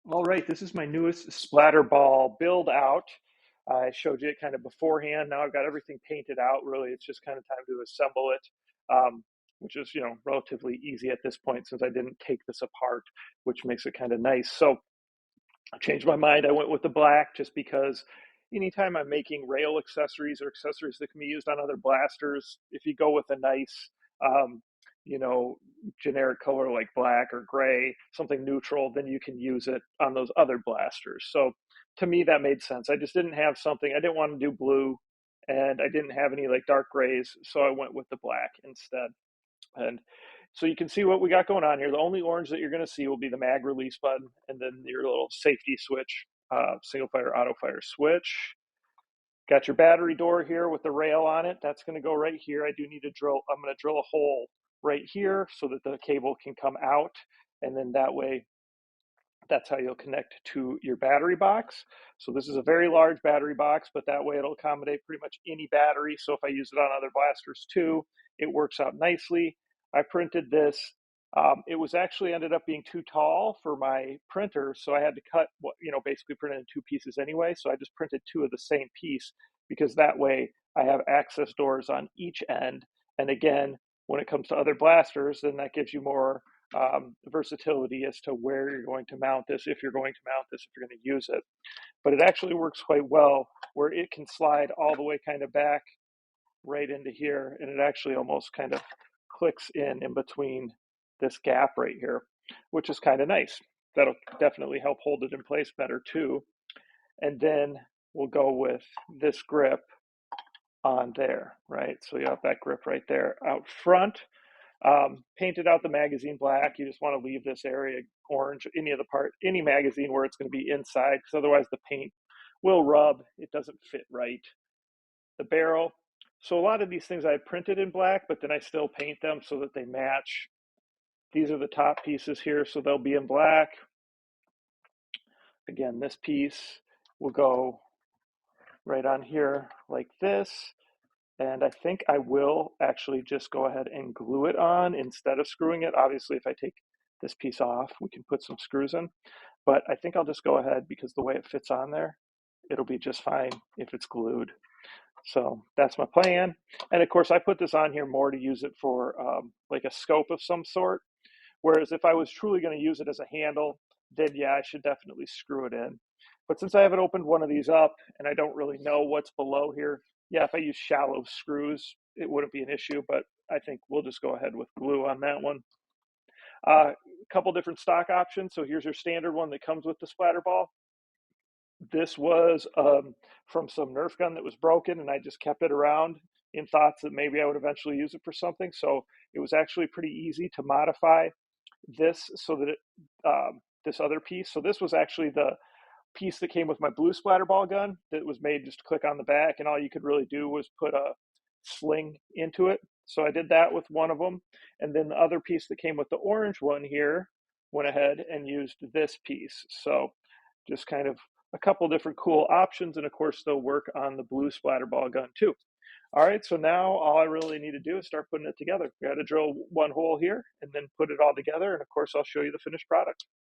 All right, this is my newest SPLATRBALL build out. I showed you it kind of beforehand. Now I've got everything painted out. Really, it's just kind of time to assemble it, which is, relatively easy at this point since I didn't take this apart, which makes it kind of nice. So I changed my mind. I went with the black just because anytime I'm making rail accessories or accessories that can be used on other blasters, if you go with a nice, um, you know, generic color like black or gray, something neutral, then you can use it on those other blasters. So to me, that made sense. I just didn't have something, I didn't want to do blue and I didn't have any like dark grays. So I went with the black instead. And so you can see what we got going on here. The only orange that you're going to see will be the mag release button and then your little safety switch, single fire, auto fire switch. Got your battery door here with the rail on it. That's going to go right here. I do need to drill, I'm going to drill a hole right here so that the cable can come out. And then that way, that's how you'll connect to your battery box. So this is a very large battery box, but that way it'll accommodate pretty much any battery. So if I use it on other blasters too, it works out nicely. I printed this. It was actually ended up being too tall for my printer, so I had to cut basically print it in two pieces anyway. So I just printed two of the same piece because that way I have access doors on each end. And again, when it comes to other blasters, then that gives you more versatility as to where you're going to mount this, if you're going to mount this, if you're going to use it. But it actually works quite well where it can slide all the way kind of back right into here, and it actually almost kind of clicks in between this gap right here, which is kind of nice. That'll definitely help hold it in place better too. And then we'll go with this grip on there, right? So you have that grip right there out front. Painted out the magazine black. You just want to leave this area orange, any magazine where it's going to be inside, because otherwise the paint will rub. It doesn't fit right. The barrel. So a lot of these things I printed in black, but then I still paint them so that they match. These are the top pieces here, so they'll be in black. Again, this piece will go right on here like this. And I think I will actually just go ahead and glue it on instead of screwing it. Obviously, if I take this piece off, we can put some screws in. But I think I'll just go ahead because the way it fits on there, it'll be just fine if it's glued. So that's my plan. And of course, I put this on here more to use it for like a scope of some sort. Whereas if I was truly going to use it as a handle, then yeah, I should definitely screw it in. But since I haven't opened one of these up and I don't really know what's below here, yeah, if I use shallow screws, it wouldn't be an issue, but I think we'll just go ahead with glue on that one. A couple different stock options. So here's your standard one that comes with the SPLATRBALL. This was from some Nerf gun that was broken, and I just kept it around in thoughts that maybe I would eventually use it for something. So it was actually pretty easy to modify this so that this other piece. So this was actually the piece that came with my blue SPLATRBALL gun that was made just to click on the back, and all you could really do was put a sling into it. So I did that with one of them, and then the other piece that came with the orange one here went ahead and used this piece. So just kind of a couple different cool options, and of course they'll work on the blue SPLATRBALL gun too. All right, so now all I really need to do is start putting it together. We got to drill one hole here and then put it all together, and of course I'll show you the finished product.